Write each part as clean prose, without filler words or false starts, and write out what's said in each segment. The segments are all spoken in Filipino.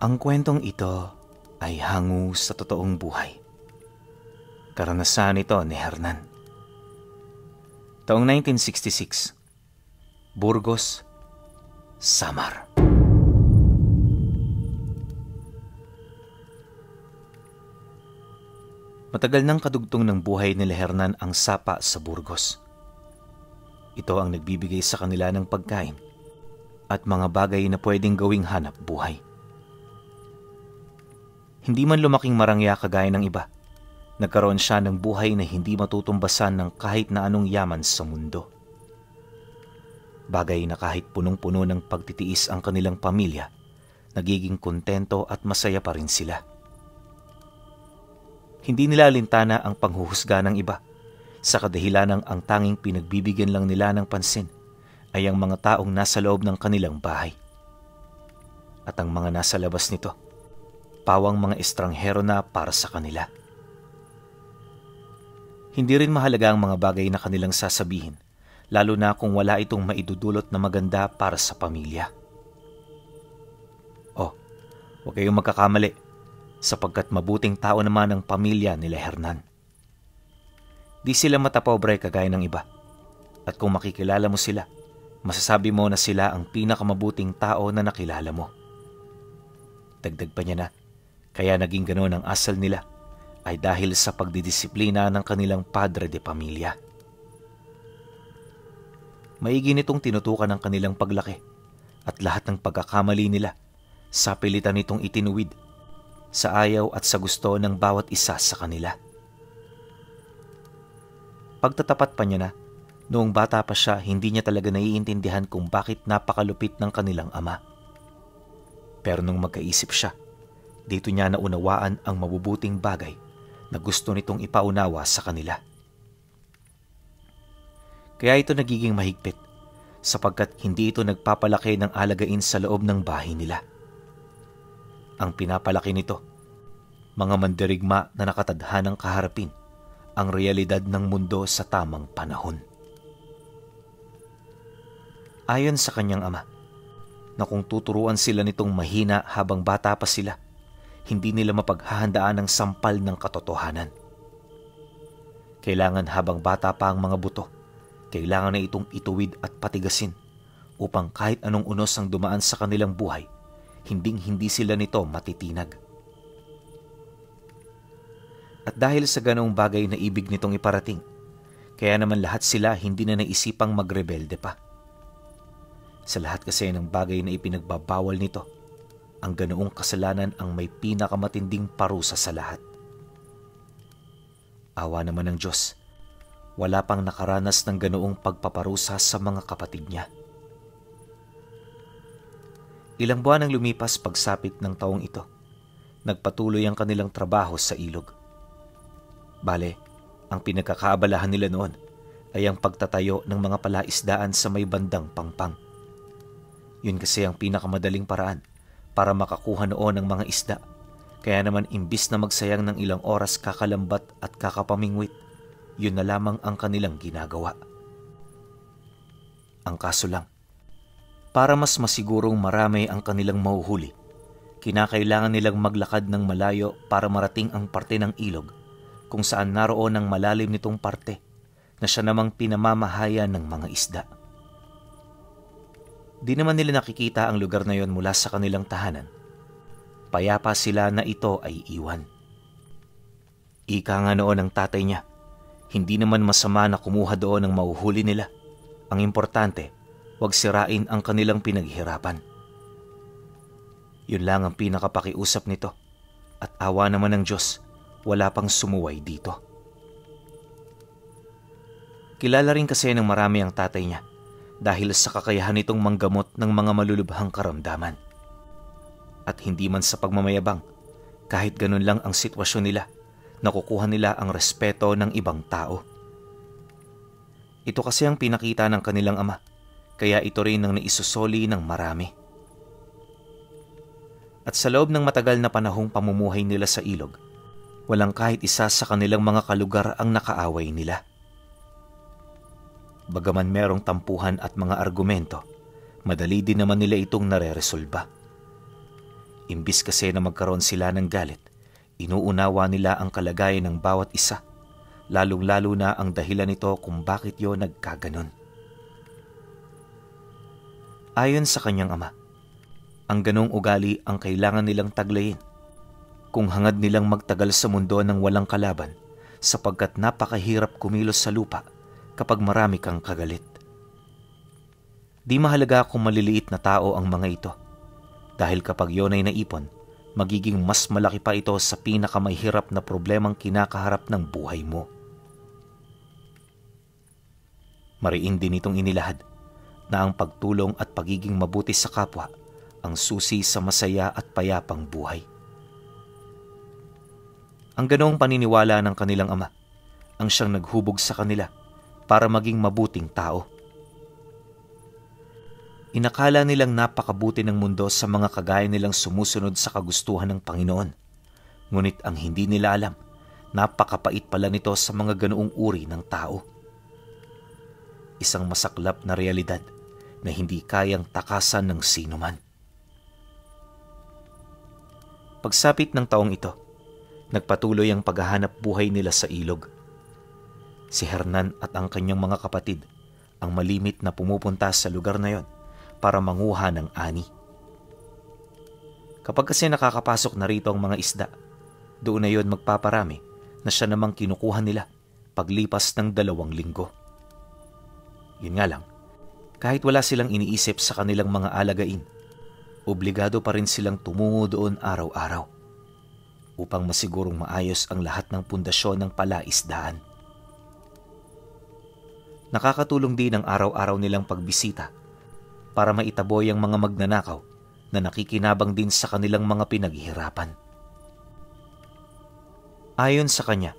Ang kwentong ito ay hango sa totoong buhay. Karanasan ito ni Hernan. Taong 1966, Burgos, Samar. Matagal nang kadugtong ng buhay ni Hernan ang sapa sa Burgos. Ito ang nagbibigay sa kanila ng pagkain at mga bagay na pwedeng gawing hanap buhay. Hindi man lumaking marangya kagaya ng iba, nagkaroon siya ng buhay na hindi matutumbasan ng kahit na anong yaman sa mundo. Bagay na kahit punong-puno ng pagtitiis ang kanilang pamilya, nagiging kontento at masaya pa rin sila. Hindi nila alintana ang panghuhusga ng iba, sa kadahilanang ang tanging pinagbibigyan lang nila ng pansin ay ang mga taong nasa loob ng kanilang bahay. At ang mga nasa labas nito, pawang mga estranghero na para sa kanila. Hindi rin mahalaga ang mga bagay na kanilang sasabihin, lalo na kung wala itong maidudulot na maganda para sa pamilya. Huwag kayong magkakamali, sapagkat mabuting tao naman ang pamilya nila Hernan. Di sila matapobre kagaya ng iba, at kung makikilala mo sila, masasabi mo na sila ang pinakamabuting tao na nakilala mo. Dagdag pa niya na, kaya naging ganoon ang asal nila ay dahil sa pagdidisiplina ng kanilang padre de pamilya. Maigi nitong tinutukan ng kanilang paglaki at lahat ng pagkakamali nila sa pilitan nitong itinuwid sa ayaw at sa gusto ng bawat isa sa kanila. Pagtatapat pa niya na, noong bata pa siya hindi niya talaga naiintindihan kung bakit napakalupit ng kanilang ama. Pero nung magkaisip siya, dito niya naunawaan ang mabubuting bagay na gusto nitong ipaunawa sa kanila. Kaya ito nagiging mahigpit sapagkat hindi ito nagpapalaki ng alagain sa loob ng bahay nila. Ang pinapalaki nito, mga mandirigma na nakatadhanang kaharapin ang realidad ng mundo sa tamang panahon. Ayon sa kanyang ama, na kung tuturuan sila nitong mahina habang bata pa sila, hindi nila mapaghahandaan ang sampal ng katotohanan. Kailangan habang bata pa ang mga buto, kailangan na itong ituwid at patigasin upang kahit anong unos ang dumaan sa kanilang buhay, hinding-hindi sila nito matitinag. At dahil sa ganong bagay na ibig nitong iparating, kaya naman lahat sila hindi na naisipang magrebelde pa. Sa lahat kasi ng bagay na ipinagbabawal nito, ang ganoong kasalanan ang may pinakamatinding parusa sa lahat. Awa naman ng Diyos, wala pang nakaranas ng ganoong pagpaparusa sa mga kapatid niya. Ilang buwan ang lumipas pagsapit ng taong ito, nagpatuloy ang kanilang trabaho sa ilog. Bale, ang pinagkakaabalahan nila noon ay ang pagtatayo ng mga palaisdaan sa may bandang Pangpang. Yun kasi ang pinakamadaling paraan para makakuha noon ng mga isda. Kaya naman imbis na magsayang ng ilang oras kakalambat at kakapamingwit, yun na lamang ang kanilang ginagawa. Ang kaso lang, para mas masigurong marami ang kanilang mahuhuli, kinakailangan nilang maglakad ng malayo para marating ang parte ng ilog kung saan naroon ang malalim nitong parte na siya namang pinamamahaya ng mga isda. Di naman nila nakikita ang lugar na yon mula sa kanilang tahanan. Payapa sila na ito ay iwan. Ika nga noon ng tatay niya, hindi naman masama na kumuha doon ng mahuhuli nila. Ang importante, huwag sirain ang kanilang pinaghirapan. Yun lang ang pinakapakiusap nito. At awa naman ng Diyos, wala pang sumuway dito. Kilala rin kasi ng marami ang tatay niya dahil sa kakayahan nitong manggamot ng mga malulubhang karamdaman. At hindi man sa pagmamayabang, kahit ganun lang ang sitwasyon nila, nakukuha nila ang respeto ng ibang tao. Ito kasi ang pinakita ng kanilang ama, kaya ito rin ang naisusoli ng marami. At sa loob ng matagal na panahong pamumuhay nila sa ilog, walang kahit isa sa kanilang mga kalugar ang nakaaway nila. Bagaman merong tampuhan at mga argumento, madali din naman nila itong nareresolba. Imbis kasi na magkaroon sila ng galit, inuunawa nila ang kalagayan ng bawat isa, lalong-lalo na ang dahilan nito kung bakit yon nagkaganon. Ayon sa kanyang ama, ang ganong ugali ang kailangan nilang taglayin kung hangad nilang magtagal sa mundo ng walang kalaban, sapagkat napakahirap kumilos sa lupa kapag marami kang kagalit. Di mahalaga kung maliliit na tao ang mga ito, dahil kapag yon ay naipon, magiging mas malaki pa ito sa pinakamahirap na problemang kinakaharap ng buhay mo. Mariin din itong inilahad na ang pagtulong at pagiging mabuti sa kapwa ang susi sa masaya at payapang buhay. Ang ganoong paniniwala ng kanilang ama ang siyang naghubog sa kanila para maging mabuting tao. Inakala nilang napakabuti ng mundo sa mga kagaya nilang sumusunod sa kagustuhan ng Panginoon. Ngunit ang hindi nila alam, napakapait pala nito sa mga ganoong uri ng tao. Isang masaklap na realidad na hindi kayang takasan ng sinuman. Pagsapit ng taong ito, nagpatuloy ang paghahanap buhay nila sa ilog. Si Hernan at ang kanyang mga kapatid ang malimit na pumupunta sa lugar na yon para manguha ng ani. Kapag kasi nakakapasok na rito ang mga isda, doon na yon magpaparami na siya namang kinukuha nila paglipas ng 2 linggo. Yun nga lang, kahit wala silang iniisip sa kanilang mga alagain, obligado pa rin silang tumungo doon araw-araw upang masigurong maayos ang lahat ng pundasyon ng palaisdaan. Nakakatulong din ang araw-araw nilang pagbisita para maitaboy ang mga magnanakaw na nakikinabang din sa kanilang mga pinaghihirapan. Ayon sa kanya,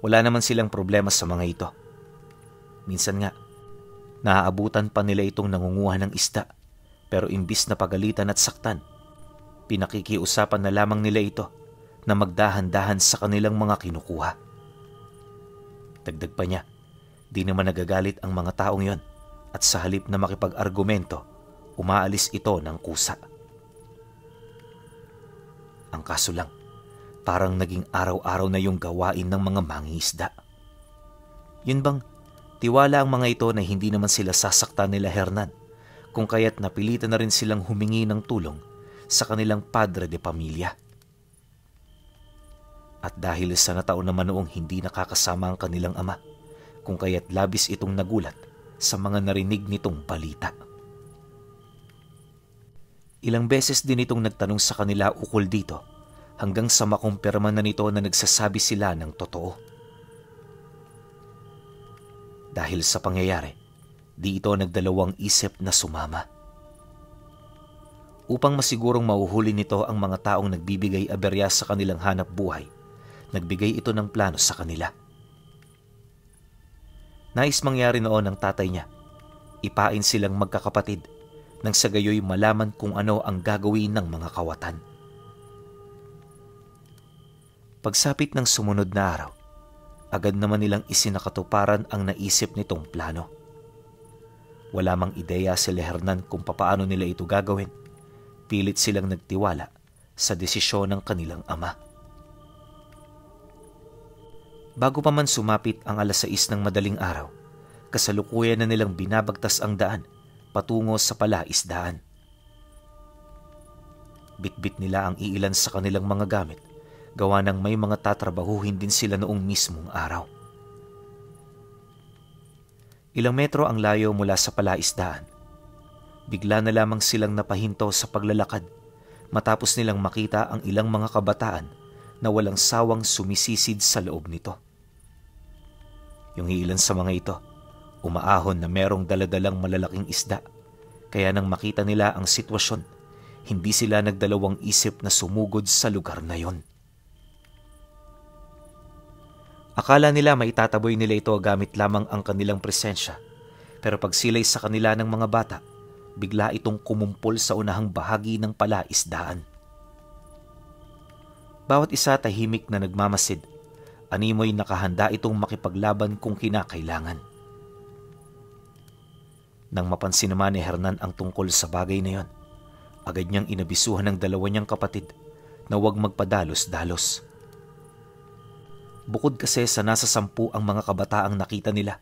wala naman silang problema sa mga ito. Minsan nga, naaabutan pa nila itong nangunguha ng isda, pero imbis na pagalitan at saktan, pinakikiusapan na lamang nila ito na magdahan-dahan sa kanilang mga kinukuha. Dagdag pa niya, di naman nagagalit ang mga taong yon at sa halip na makipag-argumento, umaalis ito ng kusa. Ang kaso lang, parang naging araw-araw na yung gawain ng mga mangingisda. Yun bang, tiwala ang mga ito na hindi naman sila sasaktan nila Hernan, kung kaya't napilitan na rin silang humingi ng tulong sa kanilang padre de pamilya. At dahil sa nataon naman noong hindi nakakasama ang kanilang ama, kung kaya't labis itong nagulat sa mga narinig nitong balita. Ilang beses din itong nagtanong sa kanila ukol dito, hanggang sa makumpirma na nito na nagsasabi sila ng totoo. Dahil sa pangyayari, di ito nagdalawang isip na sumama. Upang masigurong mahuhuli nito ang mga taong nagbibigay aberya sa kanilang hanap buhay, nagbigay ito ng plano sa kanila. Nais mangyari noon ng tatay niya, ipain silang magkakapatid nang sa gayoy malaman kung ano ang gagawin ng mga kawatan. Pagsapit ng sumunod na araw, agad naman nilang isinakatuparan ang naisip nitong plano. Wala mang ideya si Hernan kung papaano nila ito gagawin. Pilit silang nagtiwala sa desisyon ng kanilang ama. Bago pa man sumapit ang 6:00 ng madaling araw, kasalukuyan na nilang binabagtas ang daan patungo sa palaisdaan. Bitbit nila ang iilan sa kanilang mga gamit, gawa ng may mga tatrabahuhin din sila noong mismong araw. Ilang metro ang layo mula sa palaisdaan. Bigla na lamang silang napahinto sa paglalakad matapos nilang makita ang ilang mga kabataan na walang sawang sumisisid sa loob nito. Yung ilan sa mga ito, umaahon na merong daladalang malalaking isda, kaya nang makita nila ang sitwasyon, hindi sila nagdalawang isip na sumugod sa lugar na yon. Akala nila maitataboy nila ito gamit lamang ang kanilang presensya, pero pagsilay sa kanila ng mga bata, bigla itong kumumpol sa unahang bahagi ng palaisdaan. Bawat isa tahimik na nagmamasid, animoy nakahanda itong makipaglaban kung kinakailangan. Nang mapansin naman ni Hernan ang tungkol sa bagay na yon, agad niyang inabisuhan ng dalawa niyang kapatid na huwag magpadalos-dalos. Bukod kasi sa nasa 10 ang mga kabataang nakita nila,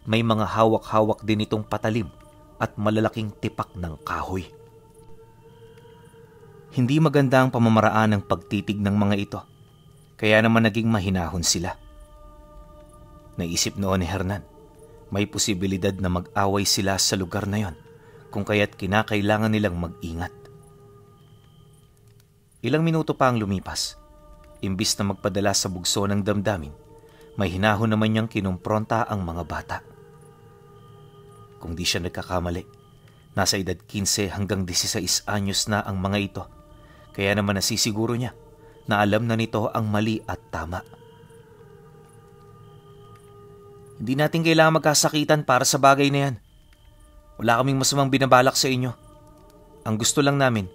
may mga hawak-hawak din itong patalim at malalaking tipak ng kahoy. Hindi maganda ang pamamaraan ng pagtitig ng mga ito, kaya naman naging mahinahon sila. Naisip noon ni Hernan, may posibilidad na mag-away sila sa lugar na yon, kung kaya't kinakailangan nilang mag-ingat. Ilang minuto pa ang lumipas. Imbis na magpadala sa bugso ng damdamin, may hinahon naman niyang kinumpronta ang mga bata. Kung di siya nagkakamali, nasa edad 15 hanggang 16 anyos na ang mga ito, kaya naman nasisiguro niya na alam na nito ang mali at tama. Hindi natin kailangan magkasakitan para sa bagay na yan. Wala kaming masamang binabalak sa inyo. Ang gusto lang namin,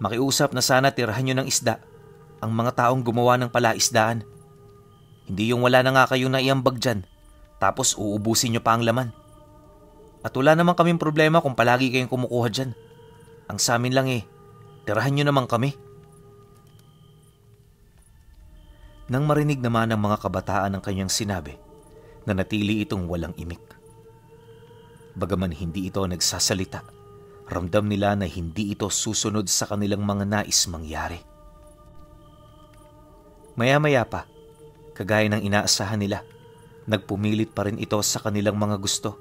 makiusap na sana tirahan nyo ng isda ang mga taong gumawa ng palaisdaan. Hindi yung wala na nga kayong naiambag dyan, tapos uubusin nyo pa ang laman. At wala naman kaming problema kung palagi kayong kumukuha dyan. Ang sa amin lang tirahan nyo naman kami. Nang marinig naman ng mga kabataan ang kanyang sinabi, nanatili itong walang imik. Bagaman hindi ito nagsasalita, ramdam nila na hindi ito susunod sa kanilang mga nais mangyari. Maya-maya pa, kagaya ng inaasahan nila, nagpumilit pa rin ito sa kanilang mga gusto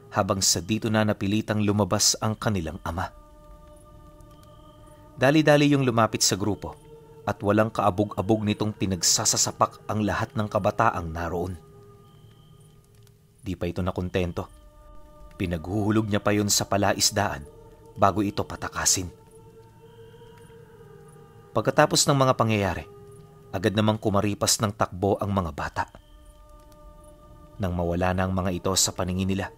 habang sa dito na napilitang lumabas ang kanilang ama. Dali-dali yung lumapit sa grupo at walang kaabog-abog nitong pinagsasasapak ang lahat ng kabataang naroon. Di pa ito nakontento. Pinaghuhulog niya pa yun sa palaisdaan bago ito patakasin. Pagkatapos ng mga pangyayari, agad namang kumaripas ng takbo ang mga bata. Nang mawala na ang mga ito sa paningin nila,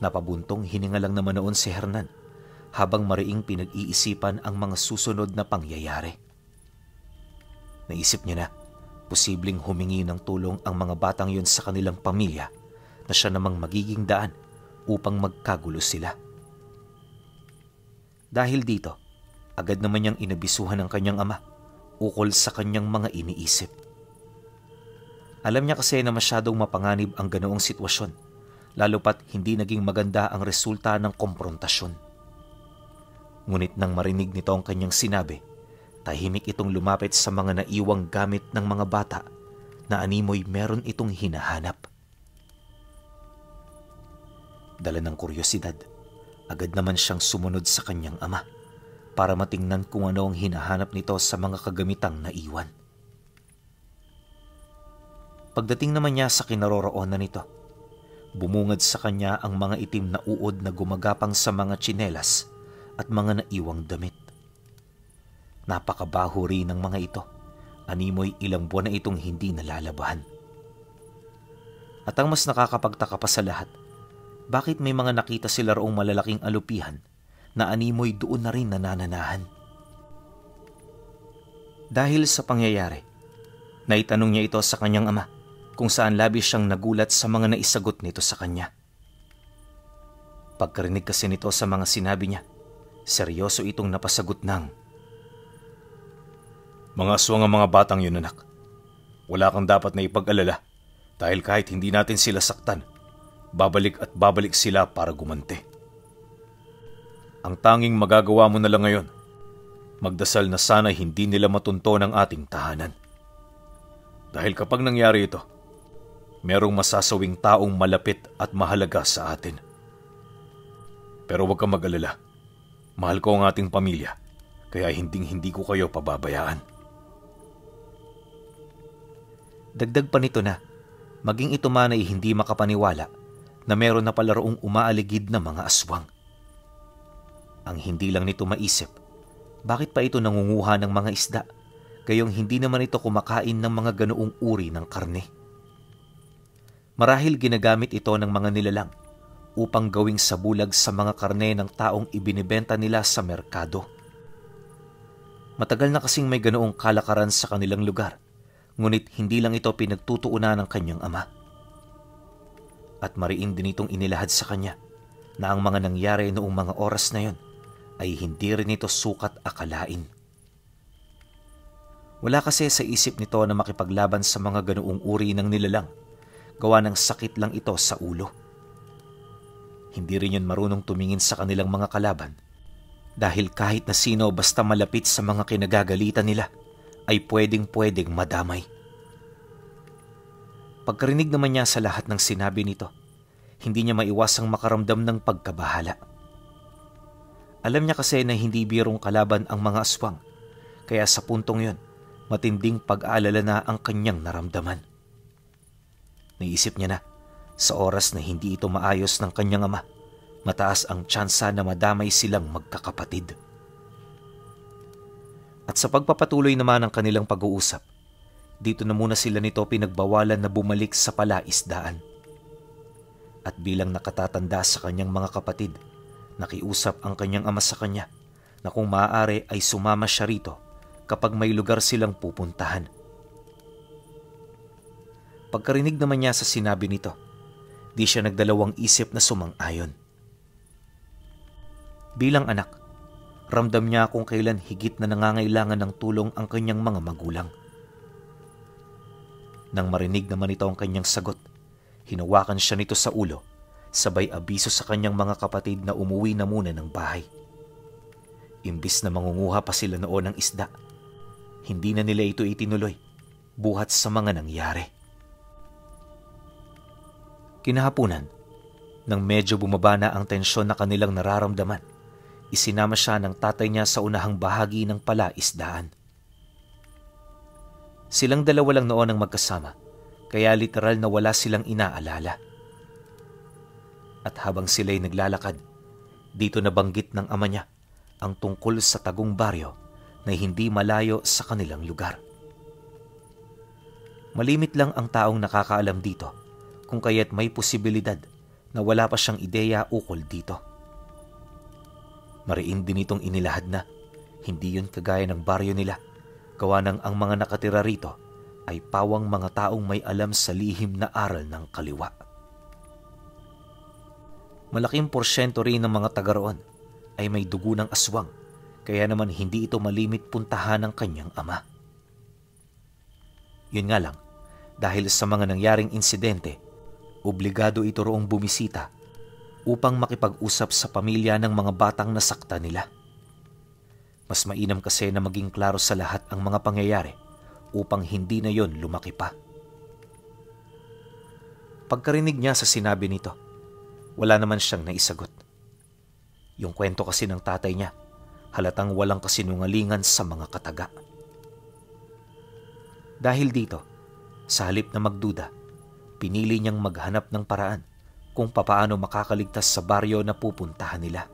napabuntong hininga lang naman noon si Hernan habang mariing pinag-iisipan ang mga susunod na pangyayari. Naisip niya na posibleng humingi ng tulong ang mga batang yun sa kanilang pamilya na siya namang magiging daan upang magkagulo sila. Dahil dito, agad naman niyang inabisuhan ang kanyang ama ukol sa kanyang mga iniisip. Alam niya kasi na masyadong mapanganib ang ganoong sitwasyon, lalo pat hindi naging maganda ang resulta ng komprontasyon. Ngunit nang marinig nito ang kanyang sinabi, tahimik itong lumapit sa mga naiwang gamit ng mga bata na animoy meron itong hinahanap. Dala ng kuryosidad, agad naman siyang sumunod sa kanyang ama para matingnan kung ano ang hinahanap nito sa mga kagamitang naiwan. Pagdating naman niya sa kinaroroonan nito, bumungad sa kanya ang mga itim na uod na gumagapang sa mga tsinelas at mga naiwang damit. Napakabaho rin ng mga ito, animoy ilang buwan na itong hindi nalalabahan. At ang mas nakakapagtaka pa sa lahat, bakit may mga nakita sila roong malalaking alupihan na animoy doon na rin nanananahan? Dahil sa pangyayari, naitanong niya ito sa kanyang ama kung saan labis siyang nagulat sa mga naisagot nito sa kanya. Pagkarinig kasi nito sa mga sinabi niya, seryoso itong napasagot ng, "Mga aswang ang mga batang yun, anak. Wala kang dapat na ipag-alala dahil kahit hindi natin sila saktan, babalik at babalik sila para gumanti. Ang tanging magagawa mo na lang ngayon, magdasal na sana hindi nila matunto ng ating tahanan. Dahil kapag nangyari ito, merong masasawing taong malapit at mahalaga sa atin. Pero huwag kang mag-alala. Mahal ko ang ating pamilya, kaya hindi ko kayo pababayaan." Dagdag pa nito na, maging ito man ay hindi makapaniwala na meron na pala roong umaaligid na mga aswang. Ang hindi lang nito maisip, bakit pa ito nangunguha ng mga isda, gayong hindi naman ito kumakain ng mga ganoong uri ng karne. Marahil ginagamit ito ng mga nilalang upang gawing sabulag sa mga karne ng taong ibinibenta nila sa merkado. Matagal na kasing may ganoong kalakaran sa kanilang lugar, ngunit hindi lang ito pinagtutuunan ng kanyang ama. At mariin din itong inilahad sa kanya na ang mga nangyari noong mga oras na yon ay hindi rin ito sukat akalain. Wala kasi sa isip nito na makipaglaban sa mga ganoong uri ng nilalang, gawa ng sakit lang ito sa ulo. Hindi rin yun marunong tumingin sa kanilang mga kalaban, dahil kahit na sino basta malapit sa mga kinagagalitan nila ay pwedeng madamay. Pagkarinig naman niya sa lahat ng sinabi nito, hindi niya maiwasang makaramdam ng pagkabahala. Alam niya kasi na hindi birong kalaban ang mga aswang, kaya sa puntong yon, matinding pag-aalala na ang kanyang naramdaman. Naisip niya na, sa oras na hindi ito maayos ng kanyang ama, mataas ang tsansa na madamay silang magkakapatid. At sa pagpapatuloy naman ng kanilang pag-uusap, dito na muna sila nito pinagbawalan na bumalik sa palaisdaan. At bilang nakatatanda sa kanyang mga kapatid, nakiusap ang kanyang ama sa kanya na kung maaari ay sumama siya rito kapag may lugar silang pupuntahan. Pagkarinig naman niya sa sinabi nito, di siya nagdalawang isip na sumang-ayon. Bilang anak, ramdam niya kung kailan higit na nangangailangan ng tulong ang kanyang mga magulang. Nang marinig naman ito ang kanyang sagot, hinawakan siya nito sa ulo, sabay abiso sa kanyang mga kapatid na umuwi na muna ng bahay. Imbis na mangunguha pa sila noon ng isda, hindi na nila ito itinuloy, buhat sa mga nangyari. Kinahapunan, nang medyo bumaba na ang tensyon na kanilang nararamdaman, isinama siya ng tatay niya sa unahang bahagi ng palaisdaan. Silang dalawa lang noon ang magkasama, kaya literal na wala silang inaalala. At habang sila'y naglalakad, dito nabanggit ng ama niya ang tungkol sa tagong baryo na hindi malayo sa kanilang lugar. Malimit lang ang taong nakakaalam dito, kung kaya't may posibilidad na wala pa siyang ideya ukol dito. Mariin din itong inilahad na hindi yun kagaya ng baryo nila, gawa ng ang mga nakatira rito ay pawang mga taong may alam sa lihim na aral ng kaliwa. Malaking porsyento rin ng mga taga roon ay may dugo ng aswang, kaya naman hindi ito malimit puntahan ng kanyang ama. Yun nga lang, dahil sa mga nangyaring insidente, obligado ito roong bumisita upang makipag-usap sa pamilya ng mga batang nasakta nila. Mas mainam kasi na maging klaro sa lahat ang mga pangyayari upang hindi na yon lumaki pa. Pagkarinig niya sa sinabi nito, wala naman siyang naisagot. Yung kwento kasi ng tatay niya, halatang walang kasinungalingan sa mga kataga. Dahil dito, sa halip na magduda, pinili niyang maghanap ng paraan kung papaano makakaligtas sa baryo na pupuntahan nila.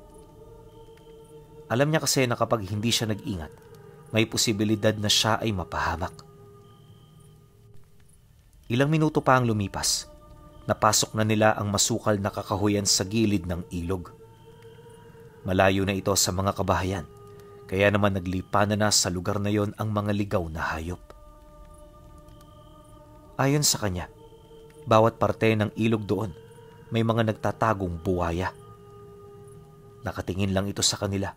Alam niya kasi na kapag hindi siya nag-ingat, may posibilidad na siya ay mapahamak. Ilang minuto pa ang lumipas, napasok na nila ang masukal na kakahuyan sa gilid ng ilog. Malayo na ito sa mga kabahayan, kaya naman naglipanan na sa lugar na yon ang mga ligaw na hayop. Ayon sa kanya, bawat parte ng ilog doon may mga nagtatagong buwaya. Nakatingin lang ito sa kanila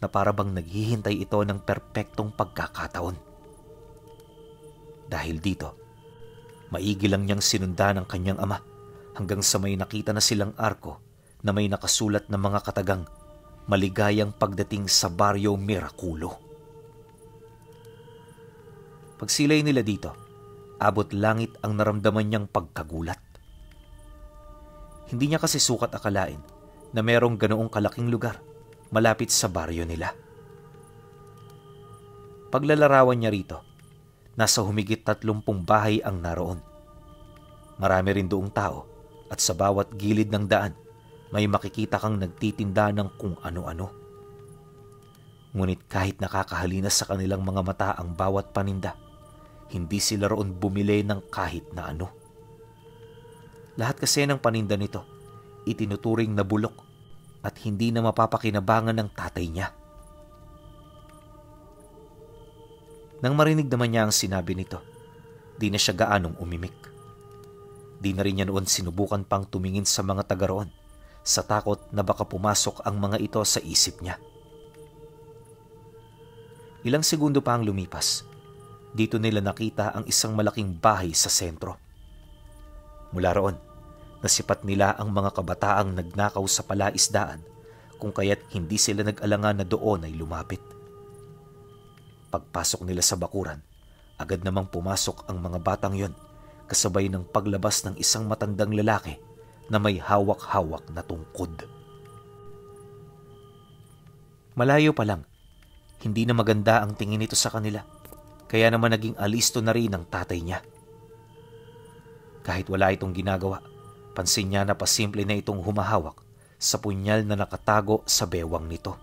na parabang naghihintay ito ng perpektong pagkakataon. Dahil dito, maigi lang niyang sinundan ng kanyang ama hanggang sa may nakita na silang arko na may nakasulat na mga katagang maligayang pagdating sa Baryo Miraculo. Pagsilay nila dito, abot langit ang naramdaman niyang pagkagulat. Hindi niya kasi sukat akalain na merong ganoong kalaking lugar malapit sa baryo nila. Paglalarawan niya rito, nasa humigit 30 bahay ang naroon. Marami rin doong tao at sa bawat gilid ng daan may makikita kang nagtitinda ng kung ano-ano. Ngunit kahit nakakahalina sa kanilang mga mata ang bawat paninda, hindi sila roon bumili ng kahit na ano. Lahat kasi ng paninda nito, itinuturing na bulok at hindi na mapapakinabangan ng tatay niya. Nang marinig naman niya ang sinabi nito, di na siya gaanong umimik. Di na rin niya noon sinubukan pang tumingin sa mga taga roon sa takot na baka pumasok ang mga ito sa isip niya. Ilang segundo pa ang lumipas. Dito nila nakita ang isang malaking bahay sa sentro. Mula roon, nasipat nila ang mga kabataang nagnakaw sa palaisdaan kung kaya't hindi sila nag-alangan na doon ay lumapit. Pagpasok nila sa bakuran, agad namang pumasok ang mga batang yon kasabay ng paglabas ng isang matandang lalaki na may hawak-hawak na tungkod. Malayo pa lang, hindi na maganda ang tingin nito sa kanila, kaya naman naging alisto na rin ang tatay niya. Kahit wala itong ginagawa, pansin niya na pasimple na itong humahawak sa punyal na nakatago sa bewang nito.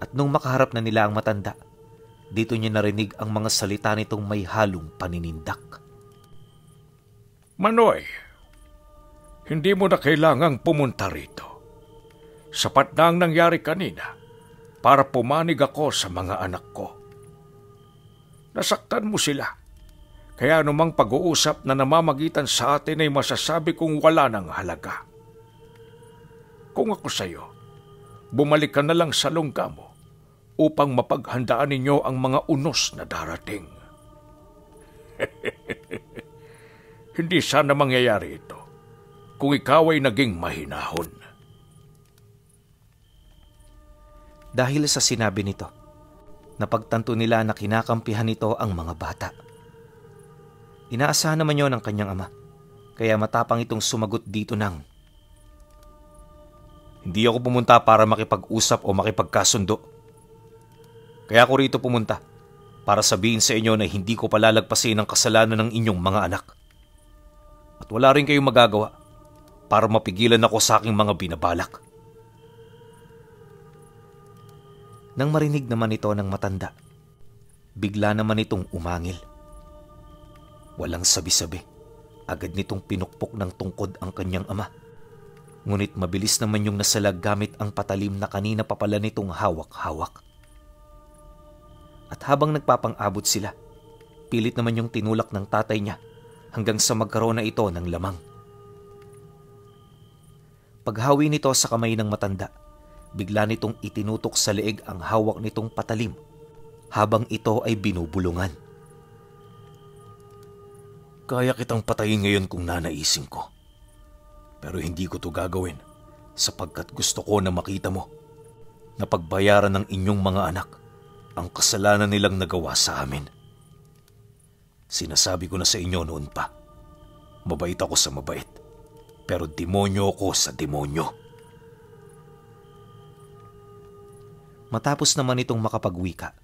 At nung makaharap na nila ang matanda, dito niya narinig ang mga salita nitong may halong paninindak. Manoy, hindi mo na kailangang pumunta rito. Sapat na ang nangyari kanina para pumanig ako sa mga anak ko. Nasaktan mo sila, kaya anumang pag-uusap na namamagitan sa atin ay masasabi kong wala ng halaga. Kung ako sa'yo, bumalik ka na lang sa lungga mo upang mapaghandaan ninyo ang mga unos na darating. Hindi sana mangyayari ito kung ikaw ay naging mahinahon. Dahil sa sinabi nito, napagtanto nila na kinakampihan nito ang mga bata. Inaasahan naman yon ng kanyang ama, kaya matapang itong sumagot dito ng, "Hindi ako pumunta para makipag-usap o makipagkasundo. Kaya ako rito pumunta para sabihin sa inyo na hindi ko palalagpasin ang kasalanan ng inyong mga anak. At wala rin kayong magagawa para mapigilan ako sa aking mga binabalak." Nang marinig naman ito ng matanda, bigla naman itong umangil. Walang sabi-sabi, agad nitong pinukpok ng tungkod ang kanyang ama. Ngunit mabilis naman yung nasalag gamit ang patalim na kanina pa pala nitong hawak-hawak. At habang nagpapang-abot sila, pilit naman yung tinulak ng tatay niya hanggang sa magkaroon na ito ng lamang. Paghawi nito sa kamay ng matanda, bigla nitong itinutok sa leeg ang hawak nitong patalim habang ito ay binubulungan. "Kaya kitang patayin ngayon kung nanaisin ko. Pero hindi ko to gagawin sapagkat gusto ko na makita mo na pagbayaran ng inyong mga anak ang kasalanan nilang nagawa sa amin. Sinasabi ko na sa inyo noon pa, mabait ako sa mabait, pero demonyo ako sa demonyo." Matapos naman itong makapagwika,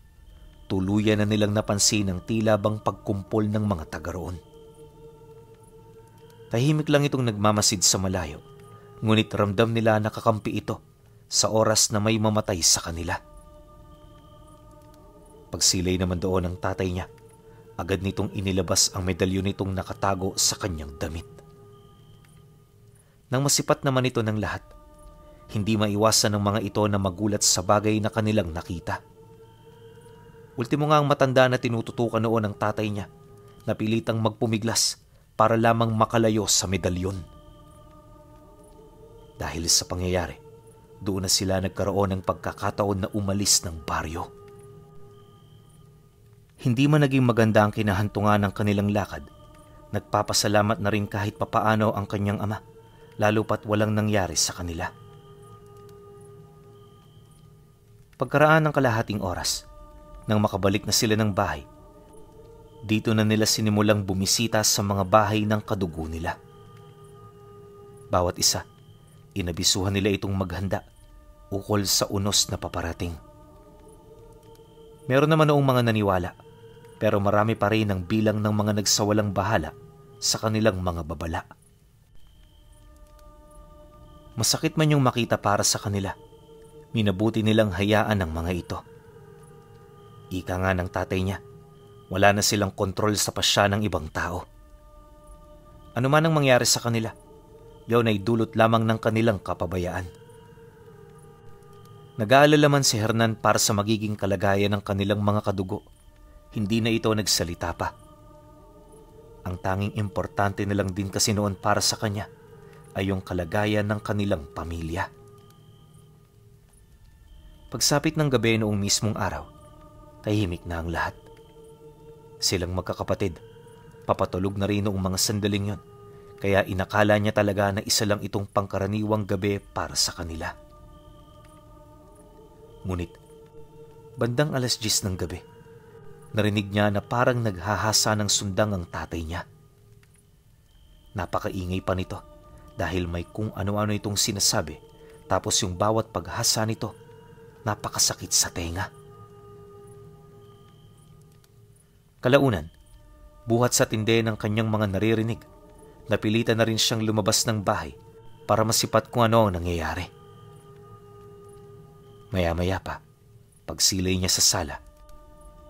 tuluyan na nilang napansin ang tila bang pagkumpol ng mga taga roon. Tahimik lang itong nagmamasid sa malayo, ngunit ramdam nila nakakampi ito sa oras na may mamatay sa kanila. Pagsilay naman doon ng tatay niya, agad nitong inilabas ang medalyon nitong nakatago sa kanyang damit. Nang masipat naman ito ng lahat, hindi maiwasan ng mga ito na magulat sa bagay na kanilang nakita. Ultimo nga ang matanda na tinututukan noon ng tatay niya, napilitang magpumiglas para lamang makalayo sa medalyon. Dahil sa pangyayari, doon na sila nagkaroon ng pagkakataon na umalis ng baryo. Hindi man naging maganda ang kinahantungan ng kanilang lakad, nagpapasalamat na rin kahit papaano ang kanyang ama, lalo pat walang nangyari sa kanila. Pagkaraan ng kalahating oras, nang makabalik na sila ng bahay, dito na nila sinimulang bumisita sa mga bahay ng kadugo nila. Bawat isa, inabisuhan nila itong maghanda ukol sa unos na paparating. Meron naman noong mga naniwala, pero marami pa rin ang bilang ng mga nagsawalang bahala sa kanilang mga babala. Masakit man yung makita para sa kanila, minabuti nilang hayaan ang mga ito. Ika nga ng tatay niya, wala na silang kontrol sa pasya ng ibang tao. Ano man ang mangyari sa kanila, yun ay dulot lamang ng kanilang kapabayaan. Nag-aalala man si Hernan para sa magiging kalagayan ng kanilang mga kadugo, hindi na ito nagsalita pa. Ang tanging importante na lang din kasi noon para sa kanya ay yung kalagayan ng kanilang pamilya. Pagsapit ng gabi noong mismong araw, tahimik na ang lahat. Silang magkakapatid, papatulog na rin noong mga sandaling yon, kaya inakala niya talaga na isa lang itong pangkaraniwang gabi para sa kanila. Ngunit, bandang 10:00 ng gabi, narinig niya na parang naghahasa ng sundang ang tatay niya. Napakaingay pa nito dahil may kung ano-ano itong sinasabi, tapos yung bawat paghasa nito, napakasakit sa tenga. Kalaunan, buhat sa tindi ng kanyang mga naririnig, napilitan na rin siyang lumabas ng bahay para masipat kung ano ang nangyayari. Maya-maya pa, pagsilay niya sa sala,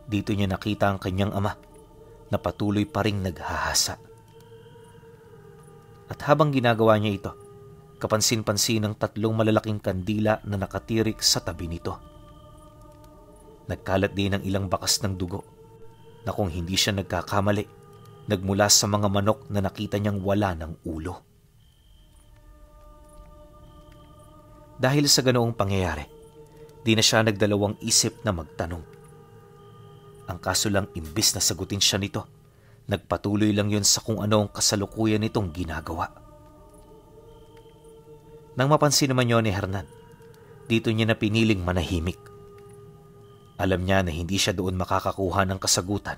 dito niya nakita ang kanyang ama na patuloy pa ring naghahasa. At habang ginagawa niya ito, kapansin-pansin ang 3 malalaking kandila na nakatirik sa tabi nito. Nagkalat din ang ilang bakas ng dugo na kung hindi siya nagkakamali, nagmula sa mga manok na nakita niyang wala ng ulo. Dahil sa ganoong pangyayari, di na siya nagdalawang isip na magtanong. Ang kaso lang, imbis na sagutin siya nito, nagpatuloy lang yun sa kung ano ang kasalukuyan nitong ginagawa. Nang mapansin naman yun ni Hernan, dito niya na piniling manahimik. Alam niya na hindi siya doon makakakuha ng kasagutan,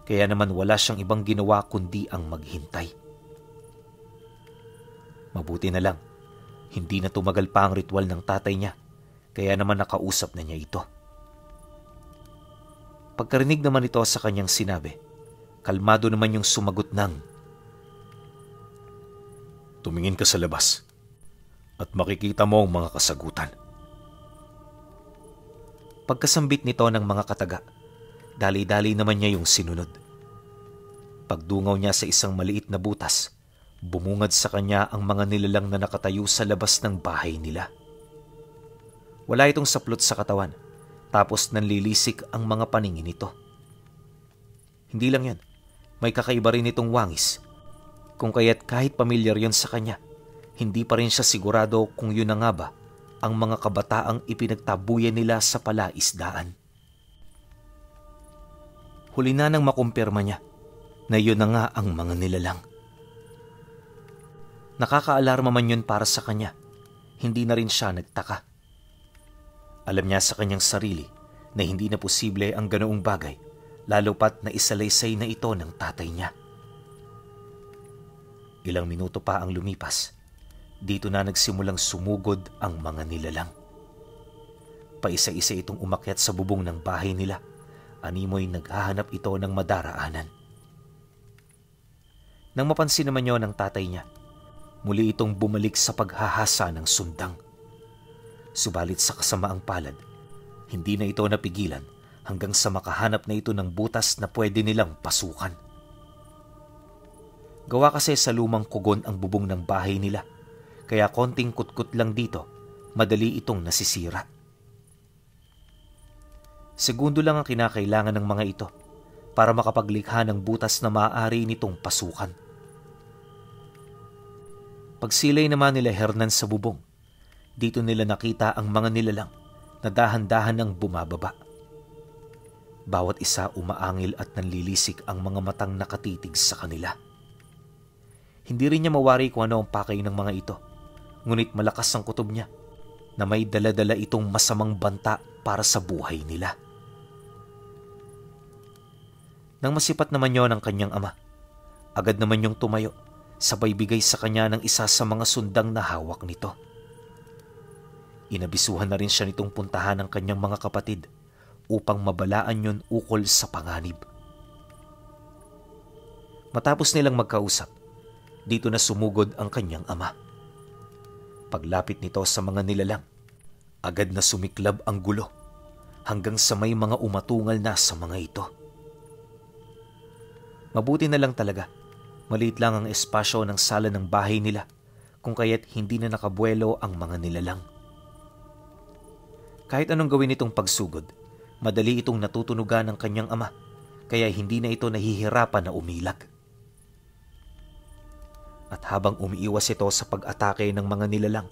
kaya naman wala siyang ibang ginawa kundi ang maghintay. Mabuti na lang, hindi na tumagal pa ang ritual ng tatay niya, kaya naman nakausap na niya ito. Pagkarinig naman ito sa kanyang sinabi, kalmado naman yung sumagot ng, "Tumingin ka sa labas at makikita mo ang mga kasagutan." Pagkasambit nito ng mga kataga, dali-dali naman niya yung sinunod. Pagdungaw niya sa isang maliit na butas, bumungad sa kanya ang mga nilalang na nakatayo sa labas ng bahay nila. Wala itong saplot sa katawan, tapos nanlilisik ang mga paningin nito. Hindi lang yan, may kakaiba rin itong wangis, kung kaya't kahit pamilyar yon sa kanya, hindi pa rin siya sigurado kung yun na nga ba ang mga kabataang ipinagtabuyan nila sa palaisdaan. Huli na nang makumpirma niya na yun na nga ang mga nilalang. Nakakaalarma man yun para sa kanya, hindi na rin siya nagtaka. Alam niya sa kanyang sarili na hindi na posible ang ganoong bagay, lalo pat na isalaysay na ito ng tatay niya. Ilang minuto pa ang lumipas, dito na nagsimulang sumugod ang mga nilalang. Paisa-isa itong umakyat sa bubong ng bahay nila. Animoy naghahanap ito ng madaraanan. Nang mapansin naman yon ng tatay niya, muli itong bumalik sa paghahasa ng sundang. Subalit sa kasamaang palad, hindi na ito napigilan hanggang sa makahanap na ito ng butas na pwede nilang pasukan. Gawa kasi sa lumang kugon ang bubong ng bahay nila, kaya konting kutkot lang dito, madali itong nasisira. Segundo lang ang kinakailangan ng mga ito para makapaglikha ng butas na maaari nitong pasukan. Pagsilay naman nila Hernan sa bubong, dito nila nakita ang mga nilalang na dahan-dahan ang bumababa. Bawat isa umaangil at nanlilisik ang mga matang nakatitig sa kanila. Hindi rin niya mawari kung ano ang pakay ng mga ito, ngunit malakas ang kutob niya na may dala-dala itong masamang banta para sa buhay nila. Nang masipat naman yon ang kanyang ama, agad naman yung tumayo, sabay bigay sa kanya ng isa sa mga sundang na hawak nito. Inabisuhan na rin siya nitong puntahan ng kanyang mga kapatid upang mabalaan yon ukol sa panganib. Matapos nilang magkausap, dito na sumugod ang kanyang ama. Paglapit nito sa mga nilalang, agad na sumiklab ang gulo hanggang sa may mga umatungal na sa mga ito. Mabuti na lang talaga, maliit lang ang espasyo ng sala ng bahay nila, kung kaya't hindi na nakabuelo ang mga nilalang. Kahit anong gawin itong pagsugod, madali itong natutunugan ng kanyang ama, kaya hindi na ito nahihirapan na umilag. At habang umiiwas ito sa pag-atake ng mga nilalang,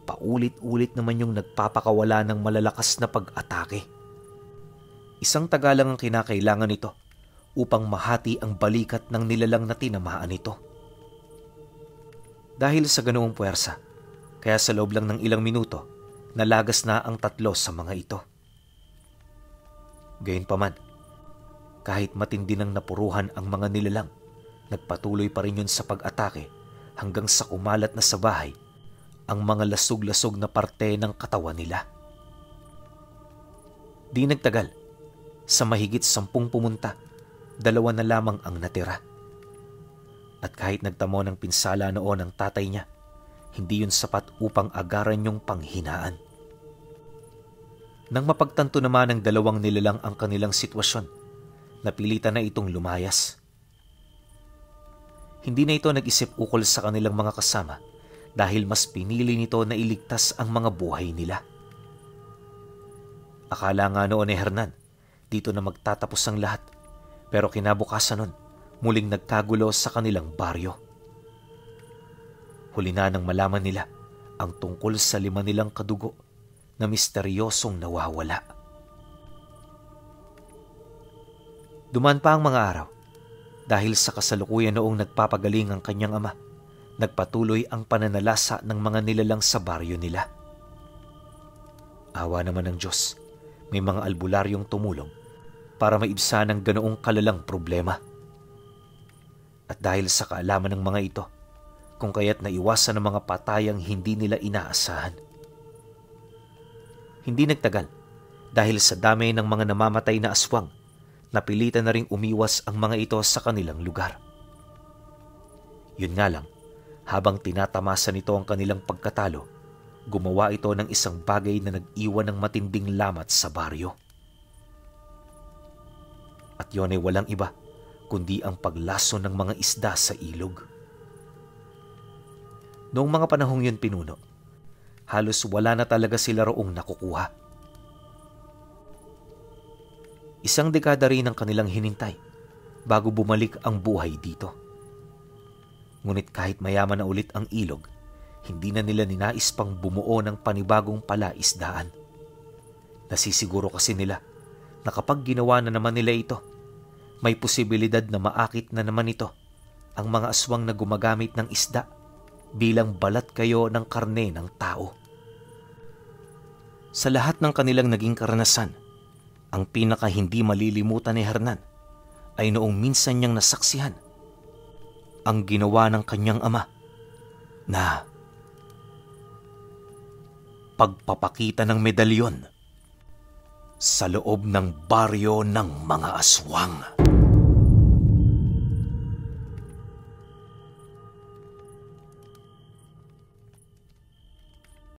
paulit-ulit naman yung nagpapakawala ng malalakas na pag-atake. Isang taga lang ang kinakailangan nito upang mahati ang balikat ng nilalang na tinamaan nito. Dahil sa ganoong puwersa, kaya sa loob lang ng ilang minuto, nalagas na ang 3 sa mga ito. Gayunpaman, kahit matindi ng napuruhan ang mga nilalang, nagpatuloy pa rin yun sa pag-atake hanggang sa kumalat na sa bahay ang mga lasog-lasog na parte ng katawan nila. Di nagtagal, sa mahigit 10 pumunta, 2 na lamang ang natira. At kahit nagtamo ng pinsala noon ang tatay niya, hindi yun sapat upang agaran yung panghinaan. Nang mapagtanto naman ng 2 nilalang ang kanilang sitwasyon, napilitan na itong lumayas. Hindi na ito nag-isip ukol sa kanilang mga kasama dahil mas pinili nito na iligtas ang mga buhay nila. Akala nga noon ni Hernan, dito na magtatapos ang lahat, pero kinabukasan nun, muling nagkagulo sa kanilang baryo. Huli na nang malaman nila ang tungkol sa 5 nilang kadugo na misteryosong nawawala. Dumaan pa ang mga araw. Dahil sa kasalukuyan noong nagpapagaling ang kanyang ama, nagpatuloy ang pananalasa ng mga nilalang sa baryo nila. Awa naman ng Diyos, may mga albularyong tumulong para maibsan ang ganoong kalalang problema. At dahil sa kaalaman ng mga ito, kung kaya't naiwasan ang mga patayang hindi nila inaasahan. Hindi nagtagal, dahil sa dami ng mga namamatay na aswang, napilitan na ring umiwas ang mga ito sa kanilang lugar. Yun nga lang, habang tinatamasa nito ang kanilang pagkatalo, gumawa ito ng isang bagay na nag-iwan ng matinding lamat sa baryo. At yun ay walang iba, kundi ang paglaso ng mga isda sa ilog. Noong mga panahong yun pinuno, halos wala na talaga sila roong nakukuha. Isang dekada rin ang kanilang hinintay bago bumalik ang buhay dito. Ngunit kahit mayaman na ulit ang ilog, hindi na nila ninais pang bumuo ng panibagong palaisdaan. Nasisiguro kasi nila na kapag ginawa na naman nila ito, may posibilidad na maakit na naman ito ang mga aswang na gumagamit ng isda bilang balat kayo ng karne ng tao. Sa lahat ng kanilang naging karanasan, ang pinaka hindi malilimutan ni Hernan ay noong minsan niyang nasaksihan ang ginawa ng kanyang ama na pagpapakita ng medalyon sa loob ng baryo ng mga aswang.